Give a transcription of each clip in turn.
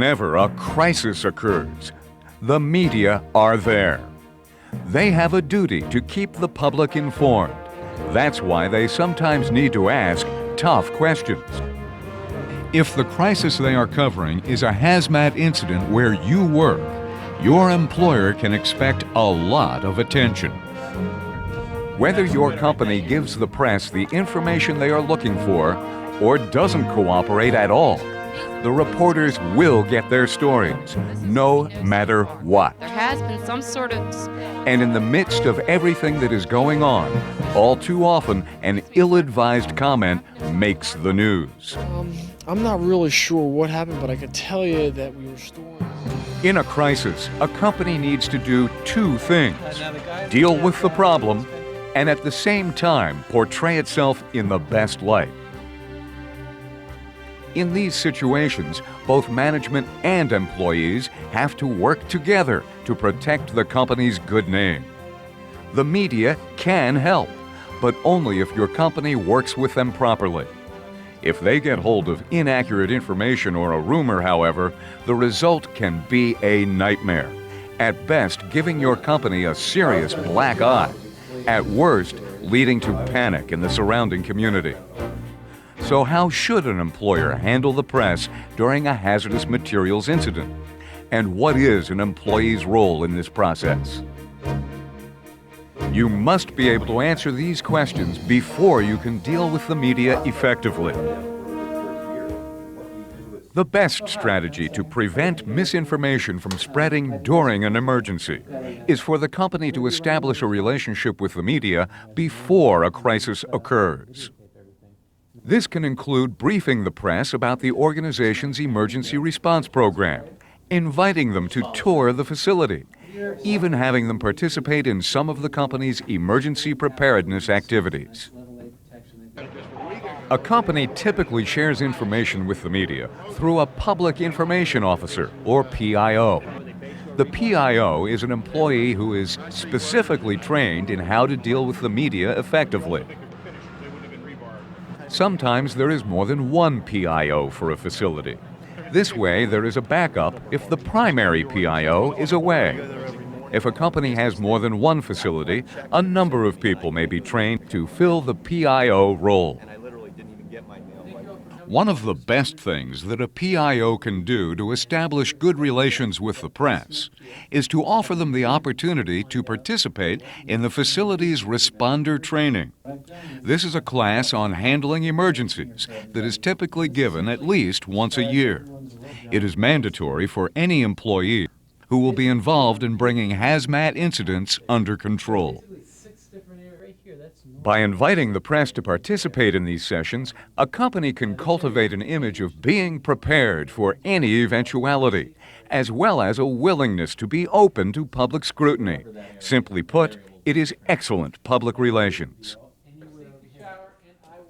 Whenever a crisis occurs, the media are there. They have a duty to keep the public informed. That's why they sometimes need to ask tough questions. If the crisis they are covering is a hazmat incident where you work, your employer can expect a lot of attention. Whether your company gives the press the information they are looking for or doesn't cooperate at all, the reporters will get their stories, no matter what. There has been some sort of... And in the midst of everything that is going on, all too often an ill-advised comment makes the news. I'm not really sure what happened, but I can tell you that we were storing... In a crisis, a company needs to do two things: deal with the problem and at the same time portray itself in the best light. In these situations, both management and employees have to work together to protect the company's good name. The media can help, but only if your company works with them properly. If they get hold of inaccurate information or a rumor, however, the result can be a nightmare. At best, giving your company a serious black eye. At worst, leading to panic in the surrounding community. So how should an employer handle the press during a hazardous materials incident? And what is an employee's role in this process? You must be able to answer these questions before you can deal with the media effectively. The best strategy to prevent misinformation from spreading during an emergency is for the company to establish a relationship with the media before a crisis occurs. This can include briefing the press about the organization's emergency response program, inviting them to tour the facility, even having them participate in some of the company's emergency preparedness activities. A company typically shares information with the media through a public information officer, or PIO. The PIO is an employee who is specifically trained in how to deal with the media effectively. Sometimes there is more than one PIO for a facility. This way, there is a backup if the primary PIO is away. If a company has more than one facility, a number of people may be trained to fill the PIO role. One of the best things that a PIO can do to establish good relations with the press is to offer them the opportunity to participate in the facility's responder training. This is a class on handling emergencies that is typically given at least once a year. It is mandatory for any employee who will be involved in bringing hazmat incidents under control. By inviting the press to participate in these sessions, a company can cultivate an image of being prepared for any eventuality, as well as a willingness to be open to public scrutiny. Simply put, it is excellent public relations.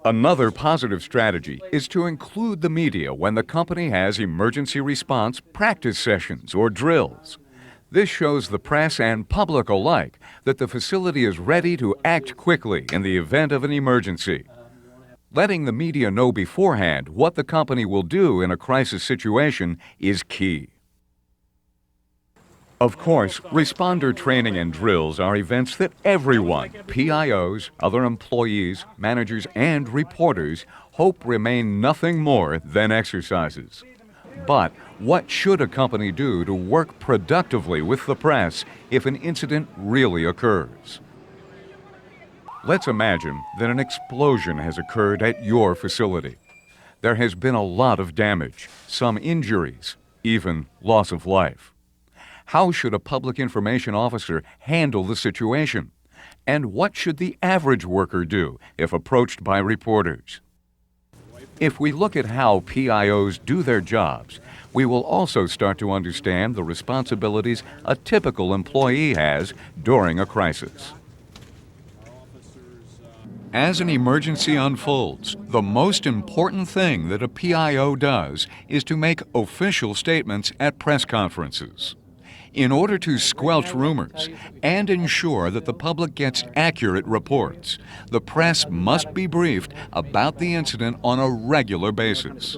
Another positive strategy is to include the media when the company has emergency response practice sessions or drills. This shows the press and public alike that the facility is ready to act quickly in the event of an emergency. Letting the media know beforehand what the company will do in a crisis situation is key. Of course, responder training and drills are events that everyone, PIOs, other employees, managers, and reporters, hope remain nothing more than exercises. But what should a company do to work productively with the press if an incident really occurs? Let's imagine that an explosion has occurred at your facility. There has been a lot of damage, some injuries, even loss of life. How should a public information officer handle the situation? And what should the average worker do if approached by reporters? If we look at how PIOs do their jobs, we will also start to understand the responsibilities a typical employee has during a crisis. As an emergency unfolds, the most important thing that a PIO does is to make official statements at press conferences. In order to squelch rumors and ensure that the public gets accurate reports, the press must be briefed about the incident on a regular basis.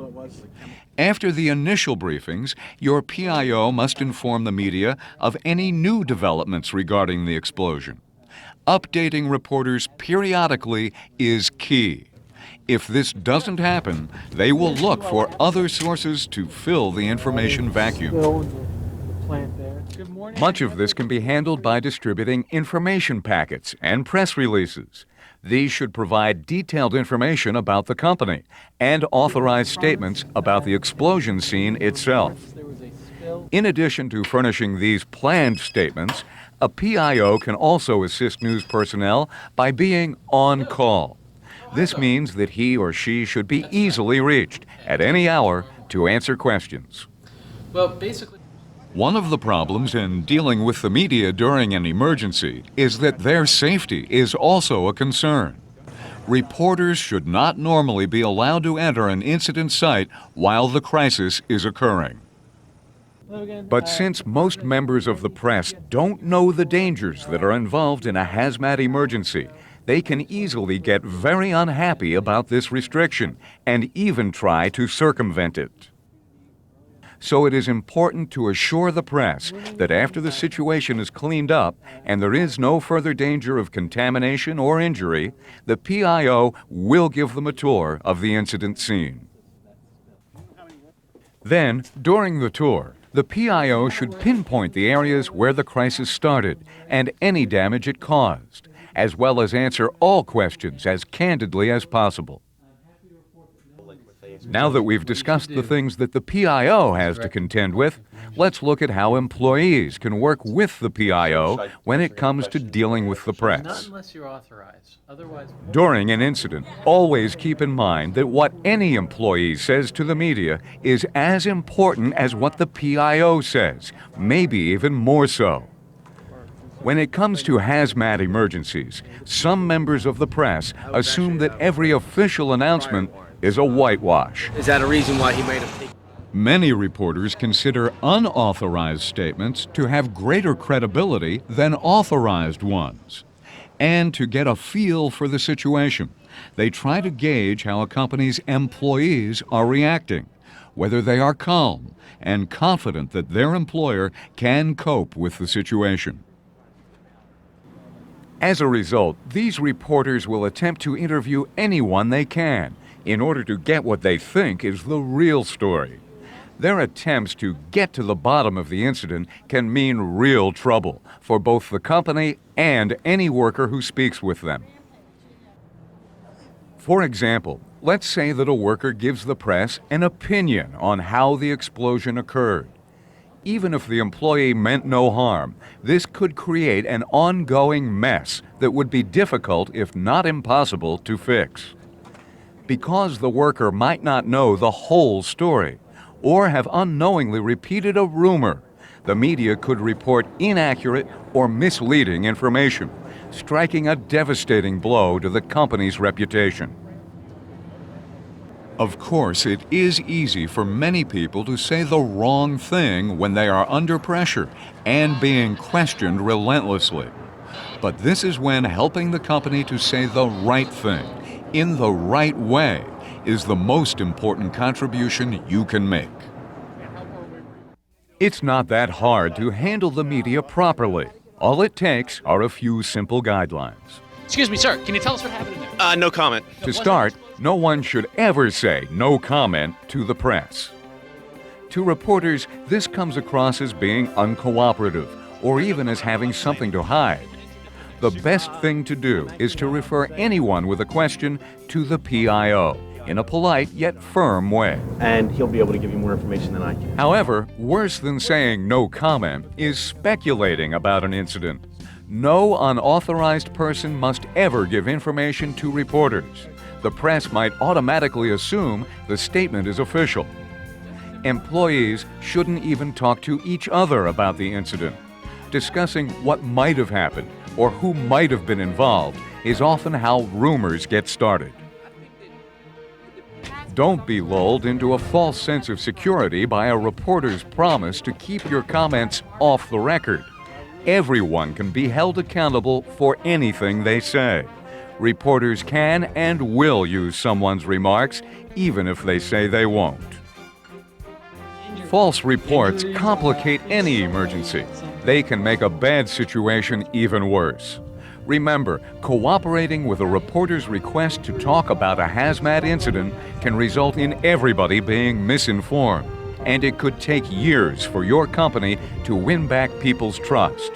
After the initial briefings, your PIO must inform the media of any new developments regarding the explosion. Updating reporters periodically is key. If this doesn't happen, they will look for other sources to fill the information vacuum. Much of this can be handled by distributing information packets and press releases. These should provide detailed information about the company and authorized statements about the explosion scene itself. In addition to furnishing these planned statements, a PIO can also assist news personnel by being on call. This means that he or she should be easily reached at any hour to answer questions. Well, basically, one of the problems in dealing with the media during an emergency is that their safety is also a concern. Reporters should not normally be allowed to enter an incident site while the crisis is occurring. But since most members of the press don't know the dangers that are involved in a hazmat emergency, they can easily get very unhappy about this restriction and even try to circumvent it. So it is important to assure the press that after the situation is cleaned up and there is no further danger of contamination or injury, the PIO will give them a tour of the incident scene. Then, during the tour, the PIO should pinpoint the areas where the crisis started and any damage it caused, as well as answer all questions as candidly as possible. Now that we've discussed the things that the PIO has to contend with, let's look at how employees can work with the PIO when it comes to dealing with the not press. unless you're authorized. Otherwise, During an incident, always keep in mind that what any employee says to the media is as important as what the PIO says, maybe even more so. When it comes to hazmat emergencies, some members of the press assume that every official announcement is a whitewash. Is that a reason why he made a... Many reporters consider unauthorized statements to have greater credibility than authorized ones. And to get a feel for the situation, they try to gauge how a company's employees are reacting, whether they are calm and confident that their employer can cope with the situation. As a result, these reporters will attempt to interview anyone they can in order to get what they think is the real story. Their attempts to get to the bottom of the incident can mean real trouble for both the company and any worker who speaks with them. For example, let's say that a worker gives the press an opinion on how the explosion occurred. Even if the employee meant no harm, this could create an ongoing mess that would be difficult, if not impossible, to fix. Because the worker might not know the whole story or have unknowingly repeated a rumor, the media could report inaccurate or misleading information, striking a devastating blow to the company's reputation. Of course, it is easy for many people to say the wrong thing when they are under pressure and being questioned relentlessly. But this is when helping the company to say the right thing in the right way is the most important contribution you can make. It's not that hard to handle the media properly. All it takes are a few simple guidelines. excuse me, sir, can you tell us what happened in there? No comment. To start, no one should ever say no comment to the press. To reporters, this comes across as being uncooperative or even as having something to hide. The best thing to do is to refer anyone with a question to the PIO in a polite yet firm way. And he'll be able to give you more information than I can. However, worse than saying no comment is speculating about an incident. No unauthorized person must ever give information to reporters. The press might automatically assume the statement is official. Employees shouldn't even talk to each other about the incident. Discussing what might have happened or who might have been involved is often how rumors get started. Don't be lulled into a false sense of security by a reporter's promise to keep your comments off the record. Everyone can be held accountable for anything they say. Reporters can and will use someone's remarks, even if they say they won't. False reports complicate any emergency. They can make a bad situation even worse. Remember, cooperating with a reporter's request to talk about a hazmat incident can result in everybody being misinformed, and it could take years for your company to win back people's trust.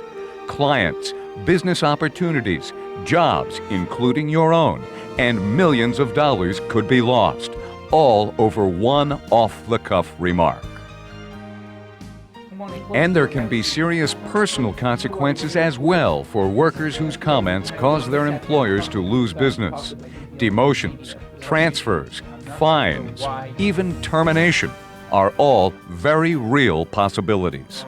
Clients, business opportunities, jobs, including your own, and millions of dollars could be lost, all over one off-the-cuff remark. And there can be serious personal consequences as well for workers whose comments cause their employers to lose business. Demotions, transfers, fines, even termination are all very real possibilities.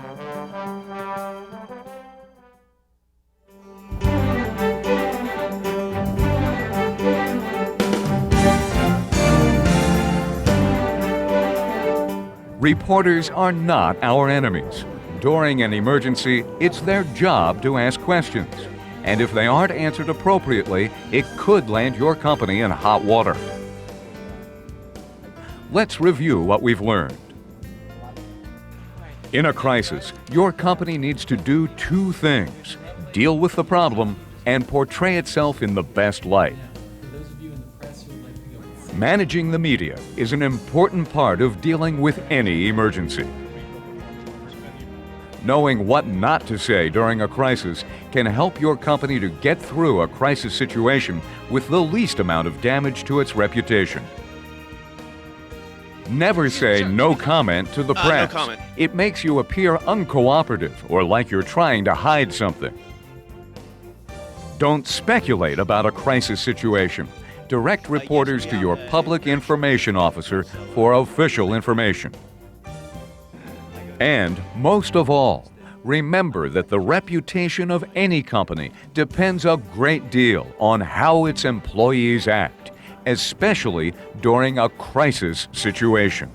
Reporters are not our enemies. During an emergency, it's their job to ask questions. And if they aren't answered appropriately, it could land your company in hot water. Let's review what we've learned. In a crisis, your company needs to do two things: deal with the problem and portray itself in the best light. Managing the media is an important part of dealing with any emergency. Knowing what not to say during a crisis can help your company to get through a crisis situation with the least amount of damage to its reputation. Never say no comment to the press. No comment. It makes you appear uncooperative or like you're trying to hide something. Don't speculate about a crisis situation. Direct reporters to your public information officer for official information. And most of all, remember that the reputation of any company depends a great deal on how its employees act, especially during a crisis situation.